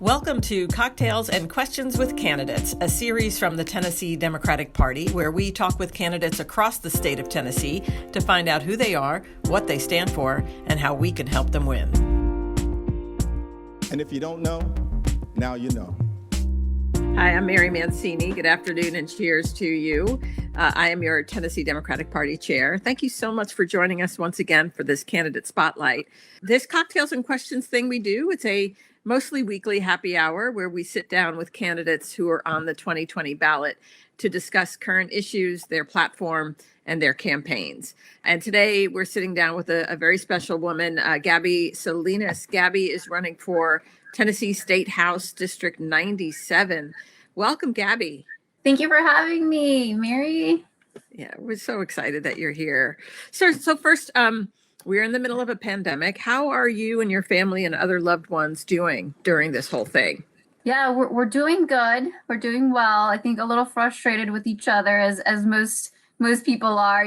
Welcome to Cocktails and Questions with Candidates, a series from the Tennessee Democratic Party where we talk with candidates across the state of Tennessee to find out who they are, what they stand for, and how we can help them win. And if you don't know, now you know. Hi, I'm Mary Mancini. Good afternoon and cheers to you. I am your Tennessee Democratic Party chair. Thank you so much for joining us once again for this candidate spotlight. This Cocktails and Questions thing we do, it's a mostly weekly happy hour where we sit down with candidates who are on the 2020 ballot to discuss current issues, their platform, and their campaigns. And today we're sitting down with a very special woman, Gabby Salinas. Gabby is running for Tennessee State House District 97. Welcome, Gabby. Thank you for having me, Mary. Yeah, we're so excited that you're here. So first, we're in the middle of a pandemic. How are you and your family and other loved ones doing during this whole thing? Yeah, we're doing good. We're doing well. I think a little frustrated with each other as most people are,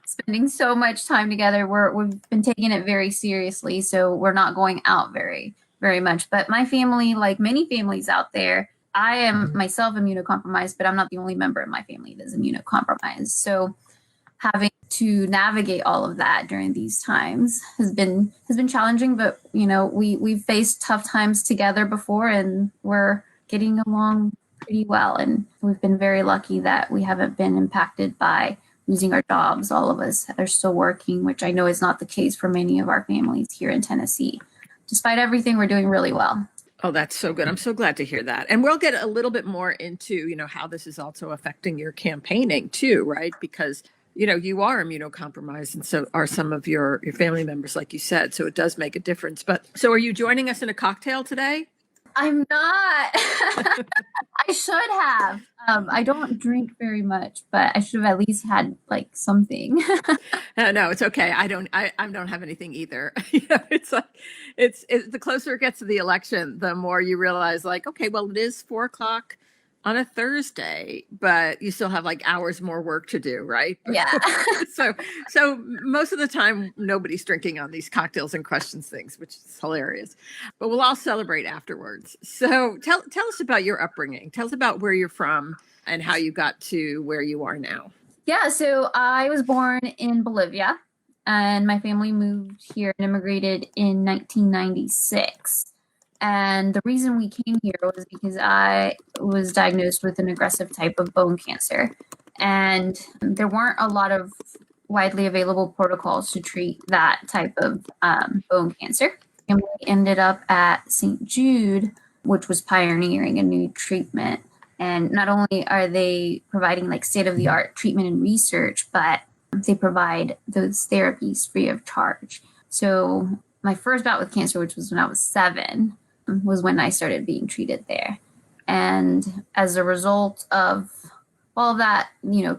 spending so much time together. We've been taking it very seriously, so we're not going out very much. But my family, like many families out there, I am myself immunocompromised, but I'm not the only member of my family that's immunocompromised. So having to navigate all of that during these times has been challenging, but we've faced tough times together before and we're getting along pretty well. And we've been very lucky that we haven't been impacted by losing our jobs. All of us are still working, which I know is not the case for many of our families here in Tennessee. Despite everything, we're doing really well. Oh, that's so good. I'm so glad to hear that. And we'll get a little bit more into, how this is also affecting your campaigning too, right? Because, you are immunocompromised and so are some of your family members, like you said. So it does make a difference. But so are you joining us in a cocktail today? I'm not. I should have. I don't drink very much, but I should have at least had like something. No, it's okay. I don't have anything either. It's like it's the closer it gets to the election, the more you realize like, okay, well, it is 4:00 on a Thursday, but you still have like hours more work to do, right? Yeah. So most of the time, nobody's drinking on these cocktails and questions things, which is hilarious. But we'll all celebrate afterwards. So tell us about your upbringing. Tell us about where you're from and how you got to where you are now. Yeah, so I was born in Bolivia, and my family moved here and immigrated in 1996. And the reason we came here was because I was diagnosed with an aggressive type of bone cancer. And there weren't a lot of widely available protocols to treat that type of bone cancer. And we ended up at St. Jude, which was pioneering a new treatment. And not only are they providing like state-of-the-art treatment and research, but they provide those therapies free of charge. So my first bout with cancer, which was when I was 7, was when I started being treated there. And as a result of all of that,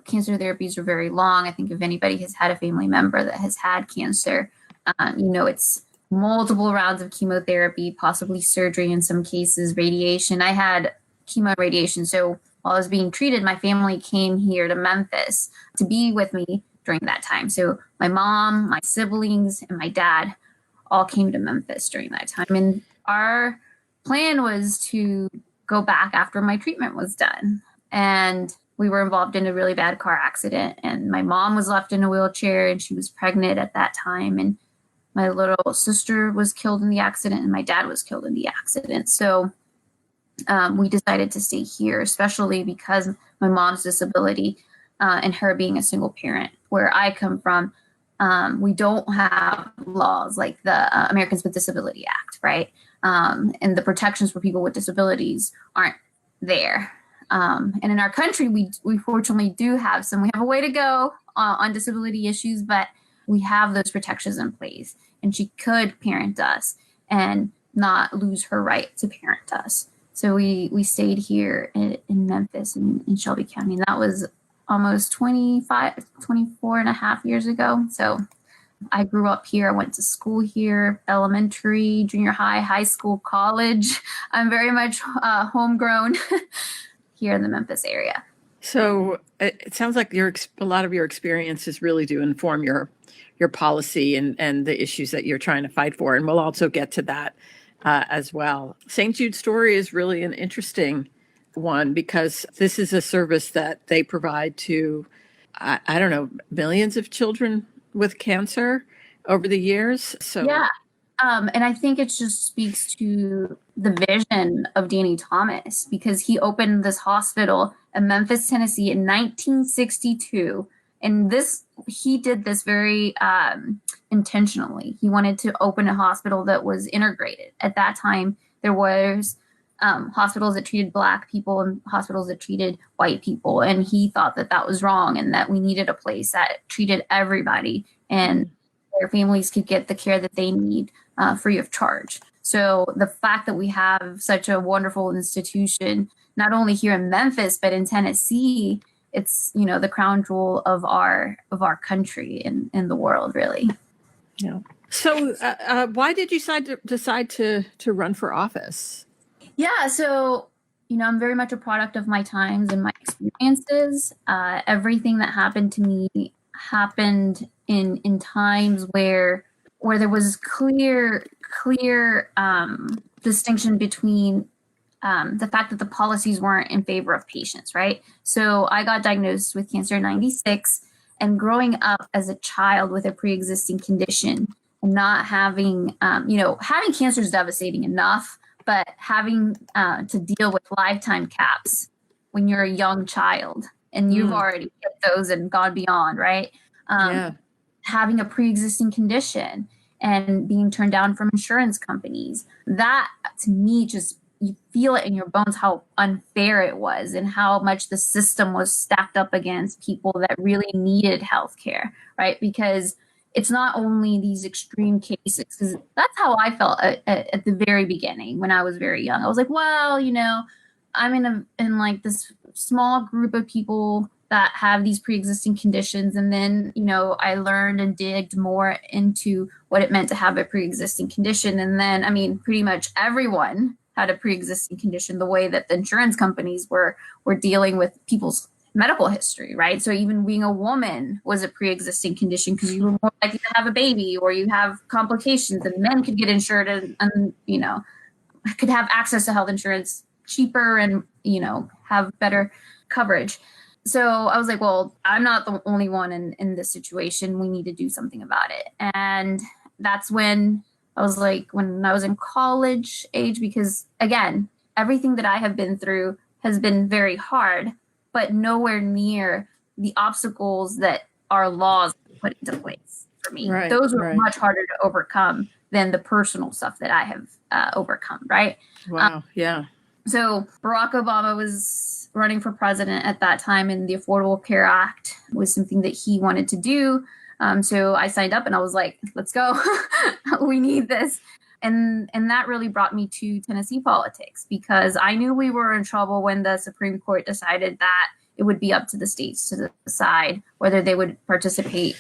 cancer therapies are very long. I think if anybody has had a family member that has had cancer, it's multiple rounds of chemotherapy, possibly surgery in some cases, radiation. I had chemo and radiation. So while I was being treated, my family came here to Memphis to be with me during that time. So my mom, my siblings, and my dad all came to Memphis during that time. And our plan was to go back after my treatment was done. And we were involved in a really bad car accident. And my mom was left in a wheelchair and she was pregnant at that time. And my little sister was killed in the accident and my dad was killed in the accident. So we decided to stay here, especially because my mom's disability and her being a single parent. Where I come from, we don't have laws like the Americans with Disability Act, right? And the protections for people with disabilities aren't there. And in our country, we fortunately do have some. We have a way to go on disability issues, but we have those protections in place. And she could parent us and not lose her right to parent us. So we stayed here in Memphis in Shelby County. And that was almost 24 and a half years ago. So I grew up here. I went to school here, elementary, junior high, high school, college. I'm very much homegrown here in the Memphis area. So it sounds like a lot of your experiences really do inform your policy and the issues that you're trying to fight for. And we'll also get to that as well. St. Jude's story is really an interesting one because this is a service that they provide to, I don't know, millions of children with cancer over the years. So Yeah. And I think it just speaks to the vision of Danny Thomas, because he opened this hospital in Memphis, Tennessee in 1962. And he did this very intentionally. He wanted to open a hospital that was integrated. At that time, there was hospitals that treated Black people and hospitals that treated white people. And he thought that that was wrong and that we needed a place that treated everybody and their families could get the care that they need free of charge. So the fact that we have such a wonderful institution, not only here in Memphis, but in Tennessee, it's, the crown jewel of our country and in the world, really. yeah. So why did you decide to run for office? Yeah, so I'm very much a product of my times and my experiences. Everything that happened to me happened in times where there was clear distinction between the fact that the policies weren't in favor of patients, right? So I got diagnosed with cancer in 96, and growing up as a child with a pre-existing condition and not having, having cancer is devastating enough, but having to deal with lifetime caps when you're a young child and you've already hit those and gone beyond, right? Having a pre-existing condition and being turned down from insurance companies, that to me, just you feel it in your bones how unfair it was and how much the system was stacked up against people that really needed healthcare, right? Because it's not only these extreme cases, because that's how I felt at the very beginning when I was very young. I was like, well, I'm in like this small group of people that have these pre-existing conditions. And then, I learned and digged more into what it meant to have a pre-existing condition. And then, pretty much everyone had a pre-existing condition, the way that the insurance companies were dealing with people's medical history, right? So even being a woman was a pre-existing condition because you were more likely to have a baby or you have complications, and men could get insured and could have access to health insurance cheaper and, have better coverage. So I was like, well, I'm not the only one in this situation. We need to do something about it. And that's when I was like, when I was in college age, because again, everything that I have been through has been very hard, but nowhere near the obstacles that our laws put into place for me. Right, those were much harder to overcome than the personal stuff that I have overcome, right? Wow, yeah. So Barack Obama was running for president at that time, and the Affordable Care Act was something that he wanted to do. So I signed up and I was like, let's go. We need this. And that really brought me to Tennessee politics, because I knew we were in trouble when the Supreme Court decided that it would be up to the states to decide whether they would participate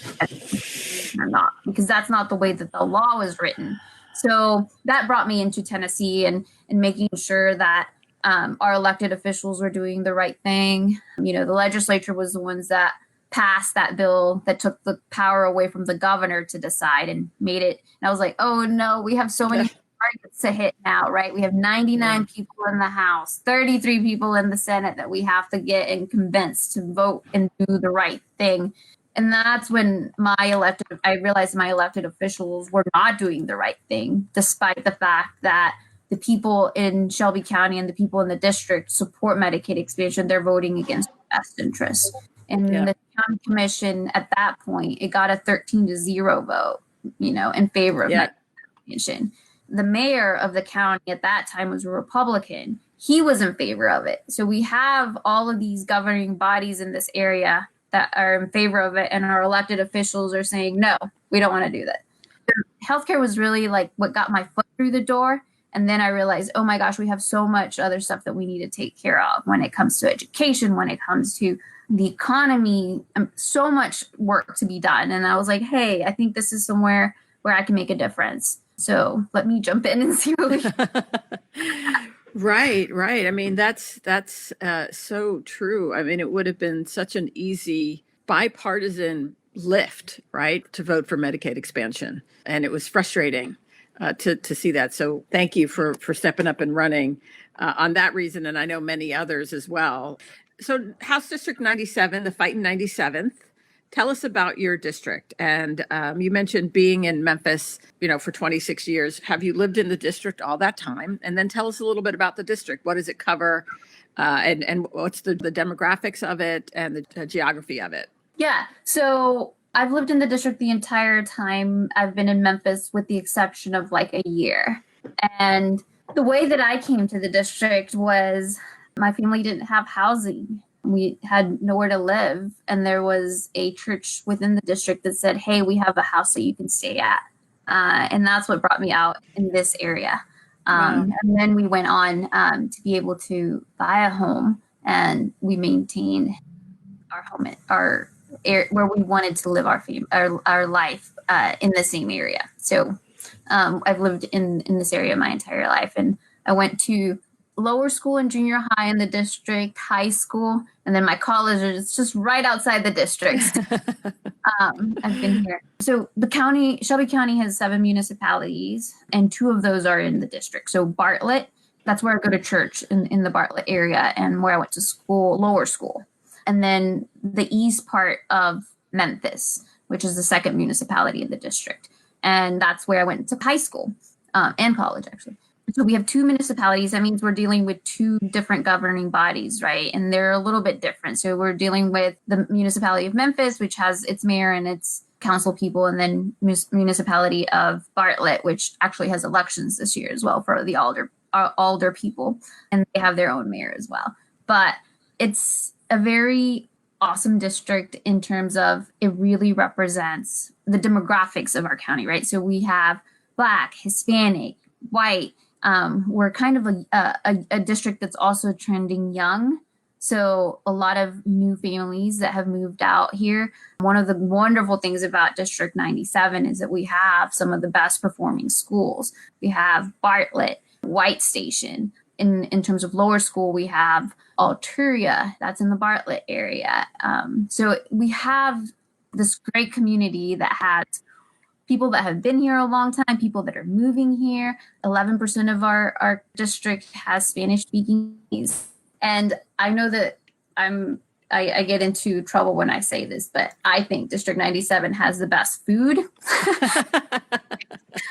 or not, because that's not the way that the law was written. So that brought me into Tennessee and making sure that our elected officials were doing the right thing. The legislature was the ones that passed that bill that took the power away from the governor to decide and made it. And I was like, oh no, we have so many targets to hit now, right? We have 99 people in the House, 33 people in the Senate that we have to get and convince to vote and do the right thing. And that's when I realized my elected officials were not doing the right thing, despite the fact that the people in Shelby County and the people in the district support Medicaid expansion. They're voting against the best interest. And the county commission at that point, it got a 13-0 vote, in favor of Medicaid expansion. The mayor of the county at that time was a Republican. He was in favor of it. So we have all of these governing bodies in this area that are in favor of it, and our elected officials are saying, no, we don't want to do that. Healthcare was really like what got my foot through the door. And then I realized, oh my gosh, we have so much other stuff that we need to take care of when it comes to education, when it comes to the economy, so much work to be done. And I was like, hey, I think this is somewhere where I can make a difference. So let me jump in and see what we can. Right. I mean, that's so true. I mean, it would have been such an easy bipartisan lift, right, to vote for Medicaid expansion. And it was frustrating to see that. So thank you for stepping up and running on that reason, and I know many others as well. So House District 97, the fight in 97th. Tell us about your district. And you mentioned being in Memphis, for 26 years. Have you lived in the district all that time? And then tell us a little bit about the district. What does it cover? And what's the demographics of it and the geography of it? Yeah. So I've lived in the district the entire time I've been in Memphis, with the exception of like a year. And the way that I came to the district was my family didn't have housing. We had nowhere to live. And there was a church within the district that said, hey, we have a house that you can stay at. And that's what brought me out in this area. And then we went on to be able to buy a home, and we maintained our home, our area where we wanted to live our life in the same area. So I've lived in this area my entire life, and I went to lower school and junior high in the district, high school, and then my college is just right outside the district. I've been here. So Shelby County has 7 municipalities, and 2 of those are in the district. So Bartlett, that's where I go to church in the Bartlett area, and where I went to school, lower school. And then the east part of Memphis, which is the 2nd municipality in the district. And that's where I went to high school and college, actually. So we have 2 municipalities. That means we're dealing with 2 different governing bodies, right? And they're a little bit different. So we're dealing with the municipality of Memphis, which has its mayor and its council people, and then municipality of Bartlett, which actually has elections this year as well for the alder people, and they have their own mayor as well. But it's a very awesome district in terms of it really represents the demographics of our county, right? So we have Black, Hispanic, white. We're kind of a district that's also trending young. So a lot of new families that have moved out here. One of the wonderful things about District 97 is that we have some of the best performing schools. We have Bartlett, White Station. In terms of lower school, we have Alturia, that's in the Bartlett area. So we have this great community that has people that have been here a long time, people that are moving here. 11% of our district has Spanish-speaking. And I know that I get into trouble when I say this, but I think District 97 has the best food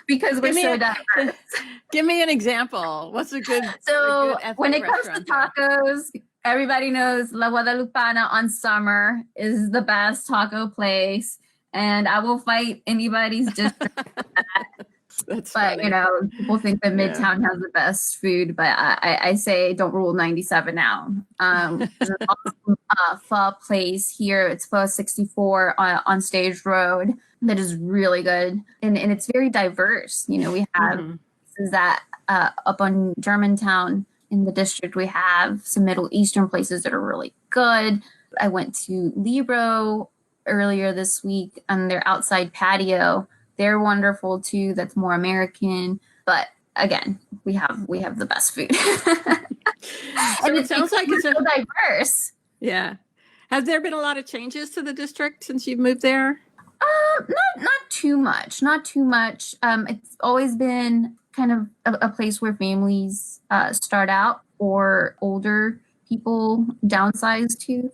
because we're so diverse. Give me an example. What's a good? So when it comes to there? tacos, everybody knows La Guadalupana on Summer is the best taco place. And I will fight anybody's district. That's but, funny. People think that Midtown has the best food, but I say don't rule 97 out. There's an awesome pho place here. It's Pho 64 on Stage Road that is really good. And it's very diverse. We have places that up on Germantown in the district, we have some Middle Eastern places that are really good. I went to Libro earlier this week on their outside patio. They're wonderful too. That's more American, but again, we have the best food. So it sounds like it's so diverse. Yeah. Has there been a lot of changes to the district since you've moved there? Not too much. It's always been kind of a place where families start out, or older people downsize to.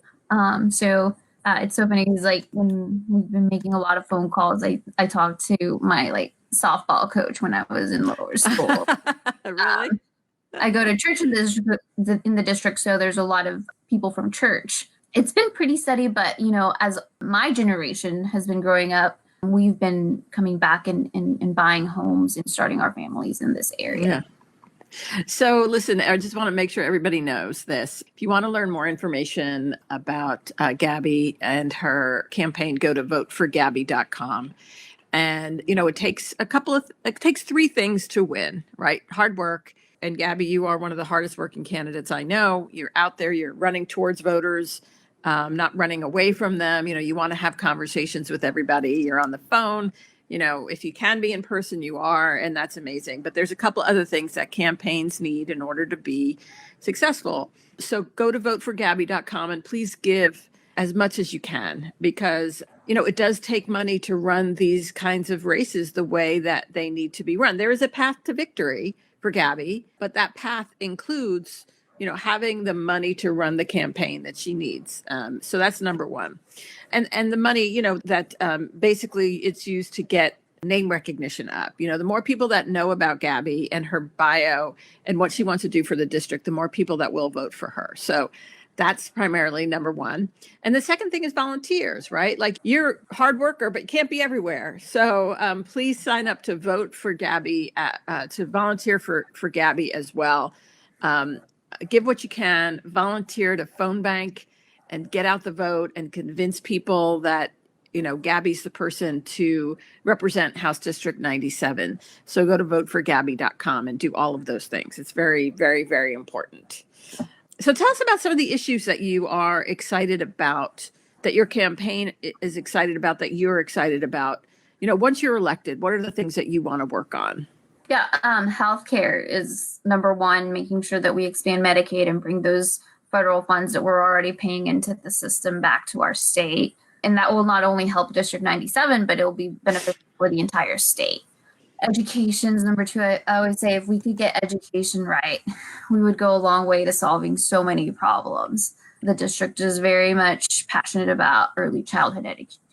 So it's so funny because when we've been making a lot of phone calls, I talked to my softball coach when I was in lower school. Really? I go to church in the district, so there's a lot of people from church. It's been pretty steady, but as my generation has been growing up, we've been coming back and buying homes and starting our families in this area. Yeah. So listen, I just want to make sure everybody knows this. If you want to learn more information about Gabby and her campaign, go to voteforgabby.com. And, it takes 3 things to win, right? Hard work. And Gabby, you are one of the hardest working candidates I know. You're out there, you're running towards voters, not running away from them. You want to have conversations with everybody. You're on the phone. If you can be in person, you are, and that's amazing. But there's a couple other things that campaigns need in order to be successful. So go to voteforgabby.com and please give as much as you can, because, it does take money to run these kinds of races the way that they need to be run. There is a path to victory for Gabby, but that path includes, having the money to run the campaign that she needs. So that's number one. And the money, that basically it's used to get name recognition up. The more people that know about Gabby and her bio and what she wants to do for the district, the more people that will vote for her. So that's primarily number one. And the second thing is volunteers, right? Like, you're a hard worker, but you can't be everywhere. So please sign up to vote for Gabby, to volunteer for Gabby as well. Give what you can, volunteer to phone bank and get out the vote and convince people that, Gabby's the person to represent House District 97. So go to voteforgabby.com and do all of those things. It's very, very, very important. So tell us about some of the issues that you are excited about, that your campaign is excited about, that you're excited about. Once you're elected, what are the things that you want to work on? Yeah, healthcare is number one, making sure that we expand Medicaid and bring those federal funds that we're already paying into the system back to our state. And that will not only help District 97, but it will be beneficial for the entire state. Education is number two. I always say if we could get education right, we would go a long way to solving so many problems. The district is very much passionate about early childhood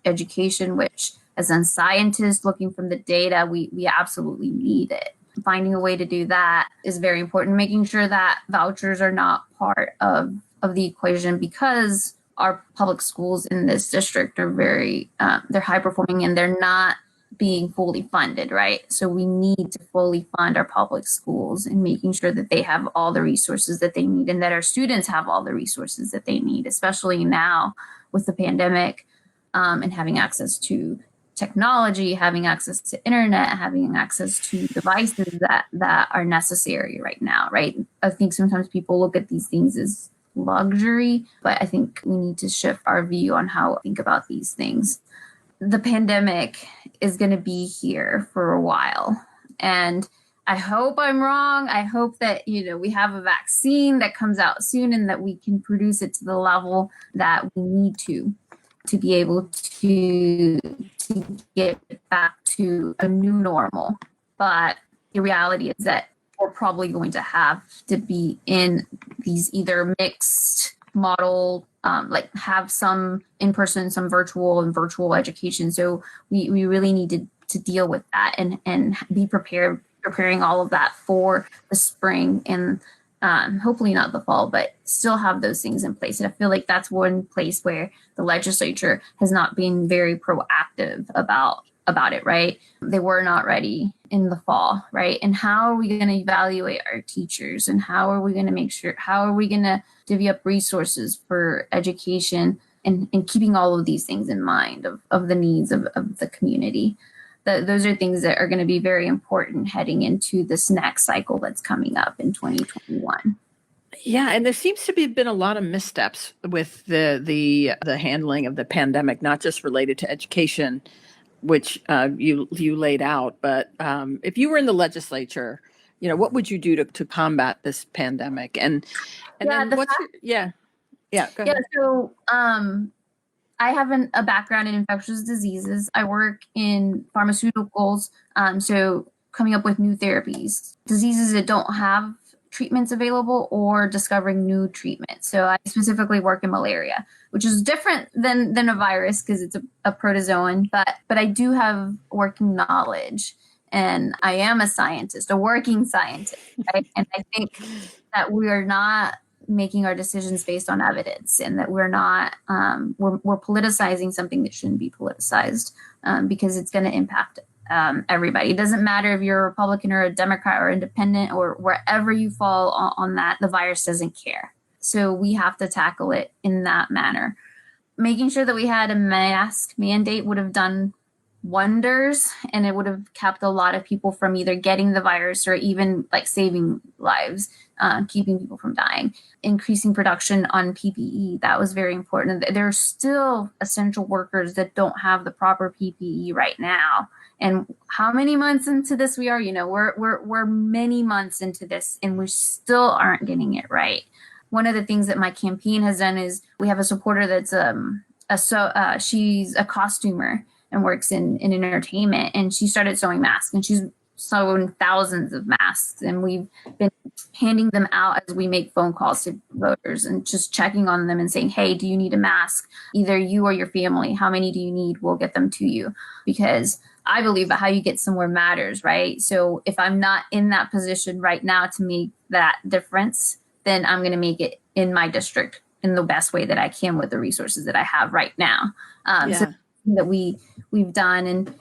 education, which, as a scientist looking from the data, we absolutely need it. Finding a way to do that is very important. Making sure that vouchers are not part of the equation, because our public schools in this district are they're high performing and they're not being fully funded, right? So we need to fully fund our public schools and making sure that they have all the resources that they need and that our students have all the resources that they need, especially now with the pandemic, and having access to technology, having access to internet, having access to devices that are necessary right now, right? I think sometimes people look at these things as luxury, but I think we need to shift our view on how we think about these things. The pandemic is going to be here for a while, and I hope I'm wrong. I hope that, we have a vaccine that comes out soon and that we can produce it to the level that we need to be able to get back to a new normal. But the reality is that we're probably going to have to be in these either mixed model, like have some in-person, some virtual, and virtual education. So we really need to deal with that and be preparing all of that for the spring and hopefully not the fall, but still have those things in place. And I feel like that's one place where the legislature has not been very proactive about it, right? They were not ready in the fall, right? And how are we going to evaluate our teachers? And how are we going to divvy up resources for education and keeping all of these things in mind of the needs of the community? Those are things that are going to be very important heading into this next cycle that's coming up in 2021. Yeah, and there seems to have been a lot of missteps with the handling of the pandemic, not just related to education, which you laid out, but if you were in the legislature, what would you do to combat this pandemic? And then go ahead. So I have a background in infectious diseases. I work in pharmaceuticals, so coming up with new therapies, diseases that don't have treatments available, or discovering new treatments. So I specifically work in malaria, which is different than a virus because it's a protozoan, but I do have working knowledge, and I am a scientist, a working scientist, right? And I think that we are not making our decisions based on evidence, and that we're not we're politicizing something that shouldn't be politicized, because it's going to impact everybody. It doesn't matter if you're a Republican or a Democrat or independent or wherever you fall on that. The virus doesn't care. So we have to tackle it in that manner. Making sure that we had a mask mandate would have done wonders, and it would have kept a lot of people from either getting the virus or even like saving lives, keeping people from dying. Increasing production on PPE, that was very important. There are still essential workers that don't have the proper PPE right now. And how many months into this we are, we're many months into this, and we still aren't getting it right. One of the things that my campaign has done is we have a supporter that's she's a costumer and works in entertainment, and she started sewing masks, and she's sewn thousands of masks, and we've been handing them out as we make phone calls to voters and just checking on them and saying, hey, do you need a mask? Either you or your family. How many do you need? We'll get them to you. Because I believe that how you get somewhere matters, right? So if I'm not in that position right now to make that difference, then I'm going to make it in my district in the best way that I can with the resources that I have right now. So that we've done. And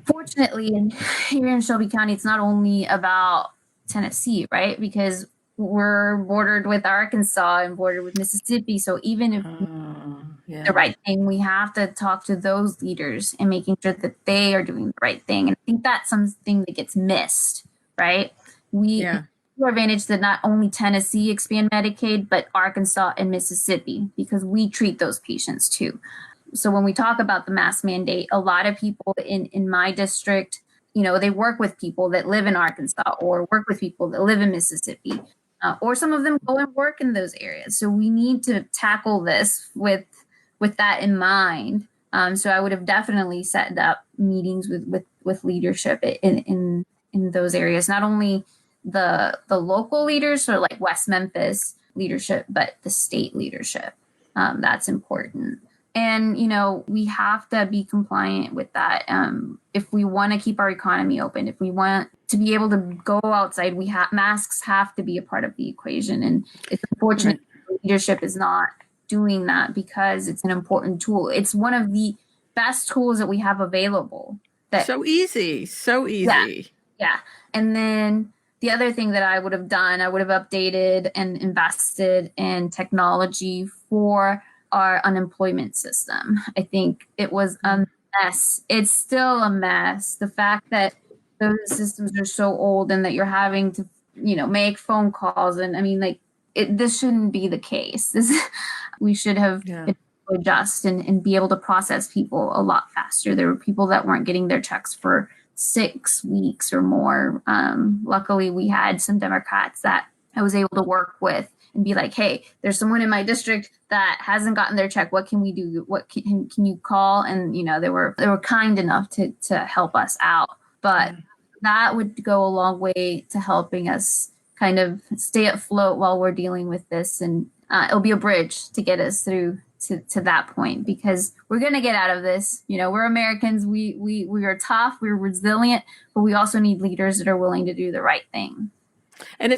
fortunately, here in Shelby County, it's not only about Tennessee, right? Because we're bordered with Arkansas and bordered with Mississippi. So even if the right thing, we have to talk to those leaders and making sure that they are doing the right thing. And I think that's something that gets missed, right? We our advantage that not only Tennessee expand Medicaid, but Arkansas and Mississippi, because we treat those patients too. So when we talk about the mask mandate, a lot of people in my district, they work with people that live in Arkansas or work with people that live in Mississippi, or some of them go and work in those areas. So we need to tackle this with that in mind. So I would have definitely set up meetings with leadership in those areas, not only the local leaders, so like West Memphis leadership, but the state leadership. That's important. And, we have to be compliant with that. If we want to keep our economy open, if we want to be able to go outside, masks have to be a part of the equation. And it's unfortunate leadership is not doing that because it's an important tool. It's one of the best tools that we have available. So easy. Yeah. And then the other thing that I would have done, I would have updated and invested in technology for our unemployment system. I think it was a mess. It's still a mess. The fact that those systems are so old and that you're having to, make phone calls. And I mean, this shouldn't be the case. We should have been able to adjust and be able to process people a lot faster. There were people that weren't getting their checks for 6 weeks or more. Luckily, we had some Democrats that I was able to work with and be like, hey, there's someone in my district that hasn't gotten their check. What can we do? What can you call? And, they were kind enough to help us out. But that would go a long way to helping us kind of stay afloat while we're dealing with this. And it'll be a bridge to get us through to that point, because we're going to get out of this. We're Americans. We are tough. We're resilient, but we also need leaders that are willing to do the right thing. And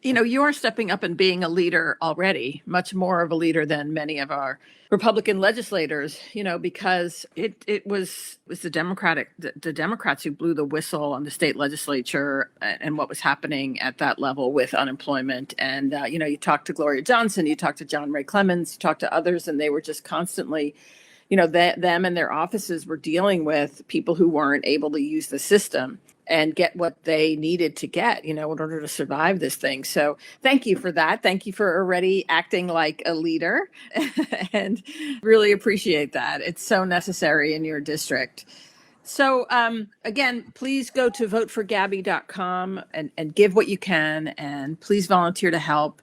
you are stepping up and being a leader already, much more of a leader than many of our Republican legislators, because it was the Democrats who blew the whistle on the state legislature and what was happening at that level with unemployment. And, you talked to Gloria Johnson, you talked to John Ray Clemens, you talked to others, and they were just constantly, them and their offices were dealing with people who weren't able to use the system and get what they needed to get, in order to survive this thing. So thank you for that. Thank you for already acting like a leader and really appreciate that. It's so necessary in your district. So again, please go to voteforgabby.com and give what you can, and please volunteer to help.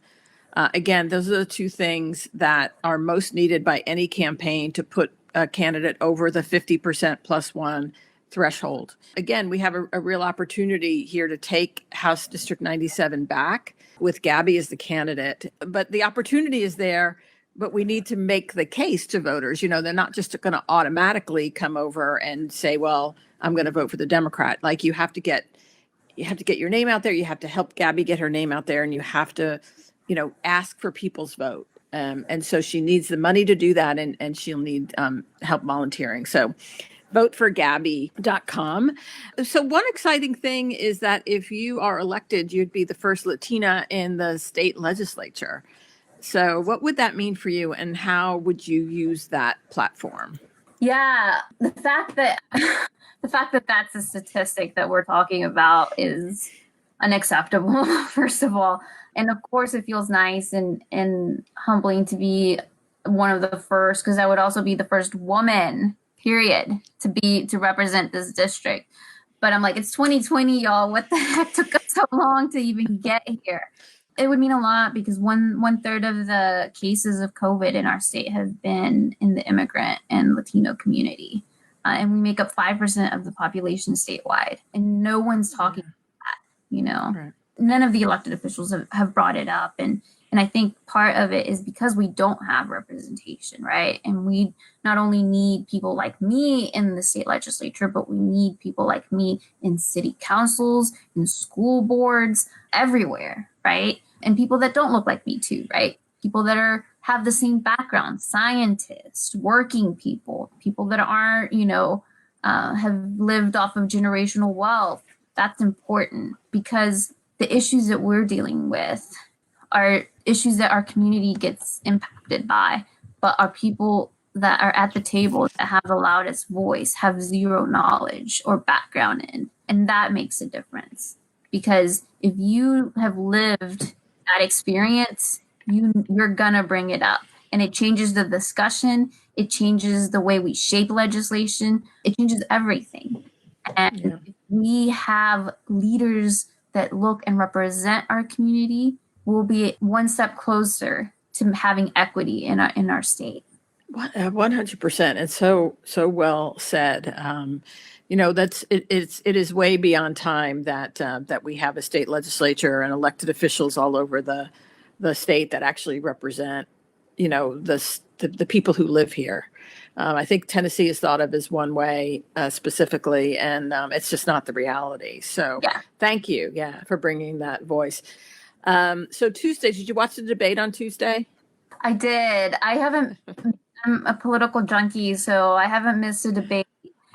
Again, those are the two things that are most needed by any campaign to put a candidate over the 50% plus one threshold. Again, we have a real opportunity here to take House District 97 back with Gabby as the candidate. But the opportunity is there, but we need to make the case to voters. They're not just going to automatically come over and say, well, I'm going to vote for the Democrat. Like you have to get your name out there. You have to help Gabby get her name out there, and you have to, ask for people's vote. And so she needs the money to do that, and she'll need help volunteering. So voteforgabby.com. So one exciting thing is that if you are elected, you'd be the first Latina in the state legislature. So what would that mean for you, and how would you use that platform? Yeah, the fact that that's a statistic that we're talking about is unacceptable, first of all. And of course, it feels nice and humbling to be one of the first, because I would also be the first woman, period, to represent this district. But I'm like, it's 2020, y'all. What the heck took us so long to even get here? It would mean a lot because one third of the cases of COVID in our state have been in the immigrant and Latino community. And we make up 5% of the population statewide. And no one's talking about that, you know. Right. None of the elected officials have brought it up. And I think part of it is because we don't have representation, right? And we not only need people like me in the state legislature, but we need people like me in city councils, in school boards, everywhere, right? And people that don't look like me too, right? People that have the same background, scientists, working people, people that aren't, have lived off of generational wealth. That's important because the issues that we're dealing with are issues that our community gets impacted by, but our people that are at the table that have the loudest voice have zero knowledge or background in. And that makes a difference. Because if you have lived that experience, you're gonna bring it up. And it changes the discussion, it changes the way we shape legislation, it changes everything. And if we have leaders that look and represent our community, we'll be one step closer to having equity in our state. 100%. It's so well said. It is way beyond time that we have a state legislature and elected officials all over the state that actually represent, the people who live here. I think Tennessee is thought of as one way specifically, and it's just not the reality. So Thank you, for bringing that voice. So Tuesday, did you watch the debate on Tuesday? I did. I'm a political junkie, so I haven't missed a debate.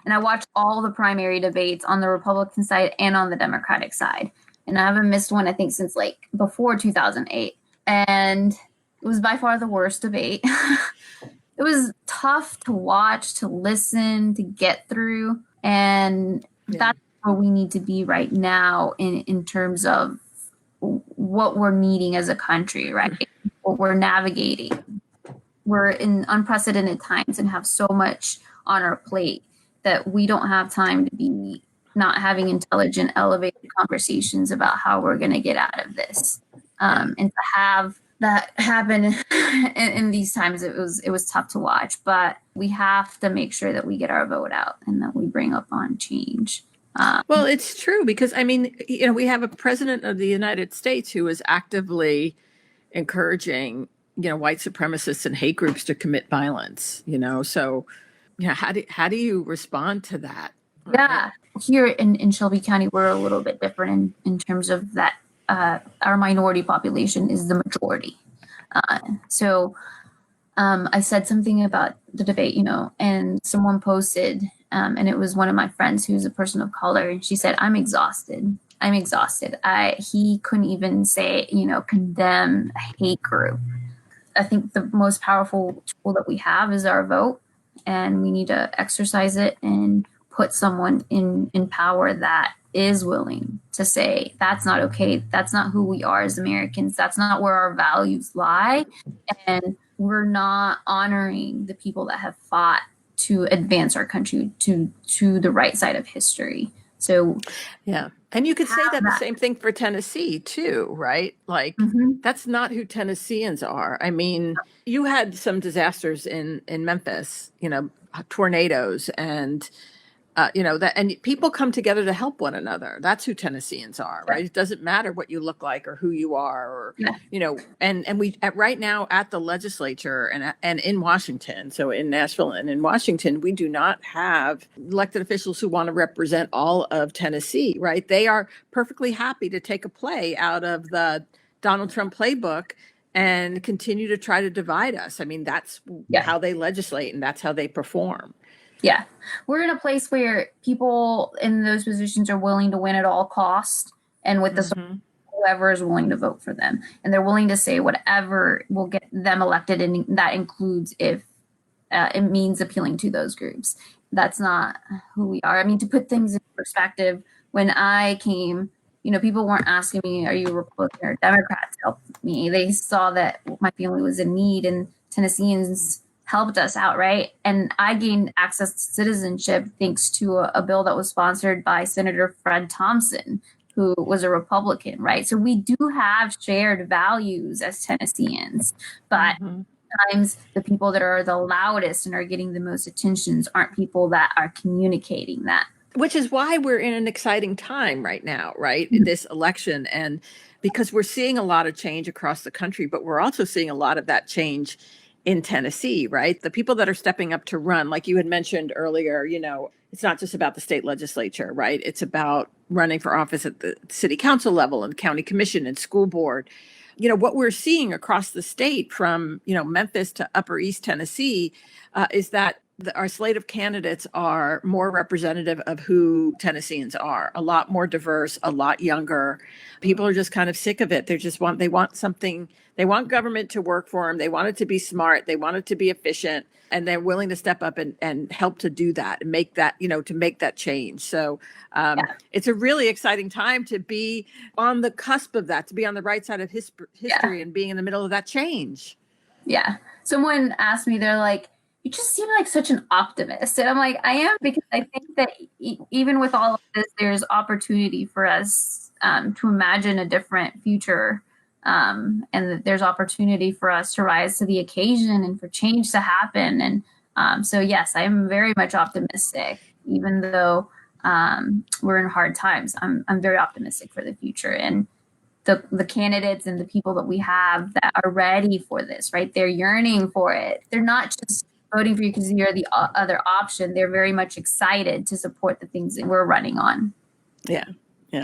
And I watched all the primary debates on the Republican side and on the Democratic side. And I haven't missed one, I think, since before 2008. And it was by far the worst debate. It was tough to watch, to listen, to get through. And that's where we need to be right now in terms of what we're needing as a country, right? What we're navigating. We're in unprecedented times and have so much on our plate that we don't have time to be not having intelligent, elevated conversations about how we're going to get out of this. And to have that happen in these times, it was tough to watch. But we have to make sure that we get our vote out and that we bring up on change. Well, it's true because, we have a president of the United States who is actively encouraging, white supremacists and hate groups to commit violence, so, how do you respond to that? Yeah. Here in Shelby County, we're a little bit different in terms of that. Our minority population is the majority. So I said something about the debate, and someone posted, and it was one of my friends who's a person of color, and she said, I'm exhausted. He couldn't even say, condemn a hate group. I think the most powerful tool that we have is our vote, and we need to exercise it and put someone in power that is willing to say, that's not okay. That's not who we are as Americans. That's not where our values lie. And we're not honoring the people that have fought to advance our country to the right side of history. So, yeah. And you could say that the same thing for Tennessee too, right? That's not who Tennesseans are. You had some disasters in Memphis, tornadoes and, and people come together to help one another. That's who Tennesseans are, right? It doesn't matter what you look like or who you are, or, and we right now at the legislature and in Washington, so in Nashville and in Washington, we do not have elected officials who want to represent all of Tennessee, right? They are perfectly happy to take a play out of the Donald Trump playbook and continue to try to divide us. That's how they legislate and that's how they perform. Yeah, we're in a place where people in those positions are willing to win at all costs, and with whoever is willing to vote for them, and they're willing to say whatever will get them elected, and that includes if it means appealing to those groups. That's not who we are. To put things in perspective, when I came, people weren't asking me, "Are you a Republican or a Democrat?" to help me. They saw that my family was in need, and Tennesseans helped us out, right? And I gained access to citizenship thanks to a bill that was sponsored by Senator Fred Thompson, who was a Republican, right? So we do have shared values as Tennesseans, but sometimes the people that are the loudest and are getting the most attentions aren't people that are communicating that. Which is why we're in an exciting time right now, right? This election. And because we're seeing a lot of change across the country, but we're also seeing a lot of that change in Tennessee, right? The people that are stepping up to run, like you had mentioned earlier, it's not just about the state legislature, right? It's about running for office at the city council level and county commission and school board. What we're seeing across the state from, Memphis to Upper East Tennessee is that our slate of candidates are more representative of who Tennesseans are, a lot more diverse, a lot younger. People are just kind of sick of it. They want something, they want government to work for them. They want it to be smart. They want it to be efficient, and they're willing to step up and help to do that and make that, to make that change. So it's a really exciting time to be on the cusp of that, to be on the right side of history and being in the middle of that change. Yeah. Someone asked me, they're like, you just seem like such an optimist. And I'm like, I am, because I think that even with all of this, there's opportunity for us to imagine a different future. And that there's opportunity for us to rise to the occasion and for change to happen. And so, yes, I'm very much optimistic, even though we're in hard times. I'm very optimistic for the future. And the candidates and the people that we have that are ready for this, right? They're yearning for it. They're not just voting for you because you're the other option. They're very much excited to support the things that we're running on. Yeah.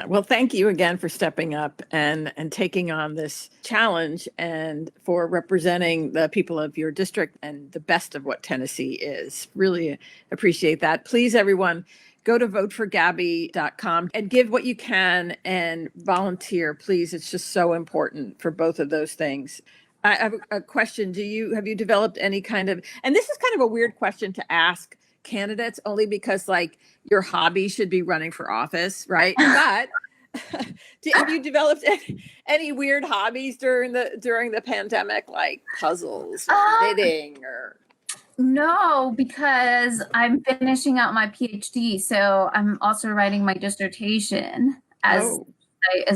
Well, thank you again for stepping up and taking on this challenge and for representing the people of your district and the best of what Tennessee is. Really appreciate that. Please, everyone, go to voteforgabby.com and give what you can and volunteer, please. It's just so important for both of those things. I have a question. Have you developed any kind of, and this is kind of a weird question to ask candidates, only because like your hobby should be running for office, right? But have you developed any weird hobbies during the pandemic, like puzzles or knitting or? No, because I'm finishing out my PhD, so I'm also writing my dissertation as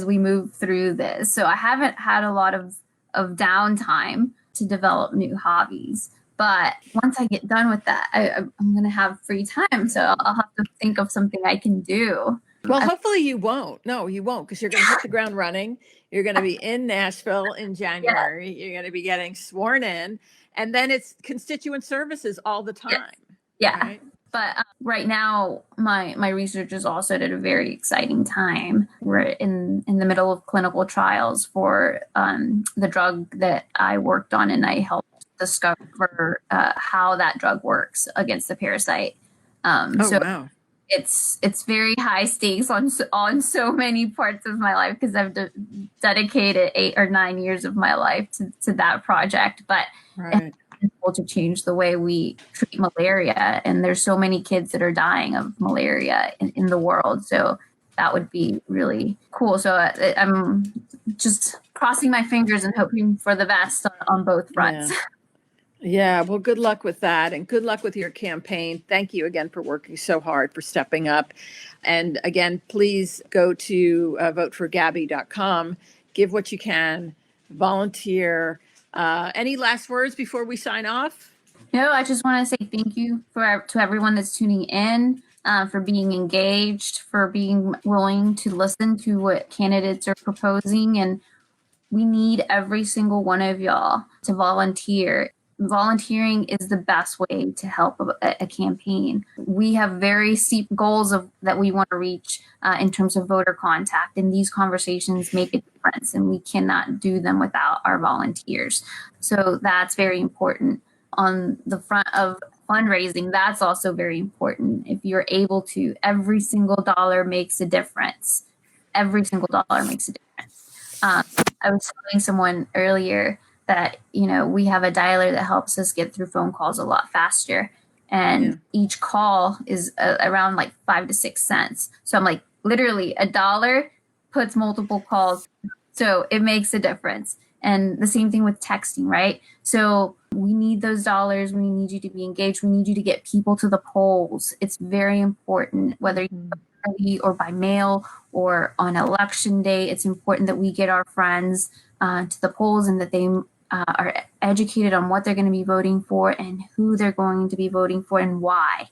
we move through this. So I haven't had a lot of downtime to develop new hobbies. But once I get done with that, I'm going to have free time. So I'll have to think of something I can do. Well, hopefully you won't. No, you won't, because you're going to hit the ground running. You're going to be in Nashville in January. You're going to be getting sworn in. And then it's constituent services all the time. Yeah. Right? But right now, my research is also at a very exciting time. We're in the middle of clinical trials for the drug that I worked on, and I helped discover how that drug works against the parasite. Wow. It's very high stakes on so many parts of my life, because I've dedicated 8 or 9 years of my life to that project. But it's able to change the way we treat malaria, and there's so many kids that are dying of malaria in the world. So that would be really cool. So I'm just crossing my fingers and hoping for the best on both fronts. Yeah, well, good luck with that, and good luck with your campaign. Thank you again for working so hard, for stepping up. And again, please go to voteforgabby.com, give what you can, volunteer. Any last words before we sign off? No, I just want to say thank you to everyone that's tuning in, for being engaged, for being willing to listen to what candidates are proposing. And we need every single one of y'all to volunteer. Volunteering is the best way to help a campaign. We have very steep goals that we want to reach in terms of voter contact, and these conversations make a difference, and we cannot do them without our volunteers. So that's very important. On the front of fundraising, that's also very important. If you're able to, every single dollar makes a difference. Every single dollar makes a difference. I was telling someone earlier that, we have a dialer that helps us get through phone calls a lot faster. And each call is around like 5 to 6 cents. So I'm like, literally $1 puts multiple calls. So it makes a difference. And the same thing with texting, right? So we need those dollars. We need you to be engaged. We need you to get people to the polls. It's very important, whether you're early or by mail or on election day. It's important that we get our friends to the polls and that they are educated on what they're going to be voting for and who they're going to be voting for and why.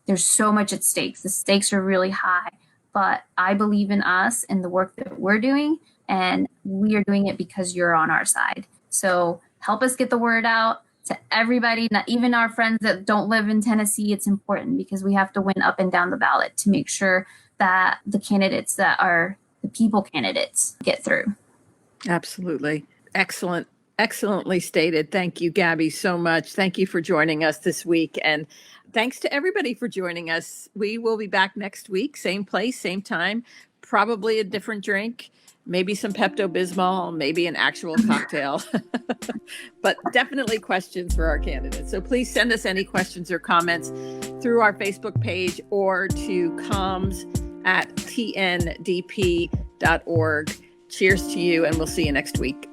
There's so much at stake. The stakes are really high, but I believe in us and the work that we're doing, and we are doing it because you're on our side. So help us get the word out to everybody, not even our friends that don't live in Tennessee. It's important because we have to win up and down the ballot to make sure that the candidates that are the people candidates get through. Absolutely. Excellent. Excellently stated. Thank you, Gabby, so much. Thank you for joining us this week. And thanks to everybody for joining us. We will be back next week, same place, same time, probably a different drink, maybe some Pepto-Bismol, maybe an actual cocktail, but definitely questions for our candidates. So please send us any questions or comments through our Facebook page or to comms@tndp.org. Cheers to you, and we'll see you next week.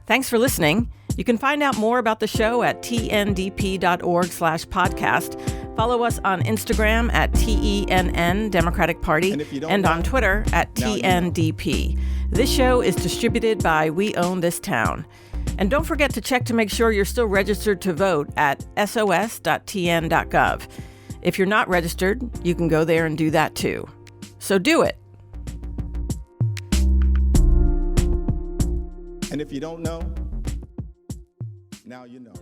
Thanks for listening. You can find out more about the show at tndp.org/podcast. Follow us on Instagram at TENN Democratic Party and on Twitter at TNDP. This show is distributed by We Own This Town. And don't forget to check to make sure you're still registered to vote at sos.tn.gov. If you're not registered, you can go there and do that too. So do it. And if you don't know, now you know.